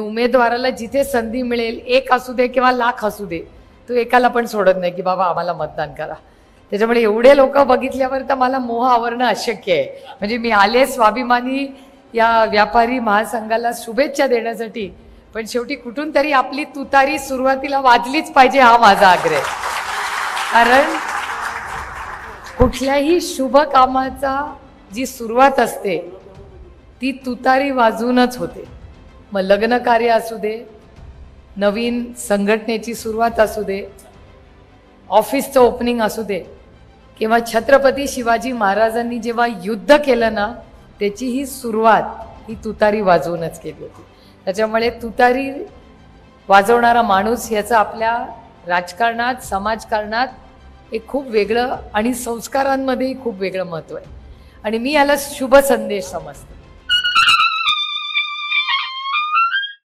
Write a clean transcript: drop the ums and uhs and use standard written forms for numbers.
उमेदवाराला जिथे संधी मिळेल, एक असू दे किंवा लाख असू दे, तो एकाला पण सोडत नाही की बाबा आम्हाला मतदान करा. त्याच्यामुळे एवढे लोक बघितल्यावर तर मला मोह आवरणं अशक्य आहे. म्हणजे मी आले स्वाभिमानी या व्यापारी महासंघाला शुभेच्छा देण्यासाठी, पण शेवटी कुठून तरी आपली तुतारी सुरुवातीला वाजलीच पाहिजे हा माझा आग्रह आहे. कारण कुठल्याही शुभ कामाचा जी सुरुवात असते ती तुतारी वाजूनच होते. मग लग्न कार्य असू दे, नवीन संघटनेची सुरुवात असू दे, ऑफिसचं ओपनिंग असू दे, किंवा छत्रपती शिवाजी महाराजांनी जेव्हा युद्ध केलं ना त्याची ही सुरुवात ही तुतारी वाजवूनच केली होती. त्याच्यामुळे तुतारी वाजवणारा माणूस याचं आपल्या राजकारणात, समाजकारणात एक खूप वेगळं आणि संस्कारांमध्येही खूप वेगळं महत्त्व आहे. आणि मी याला शुभ संदेश समजते.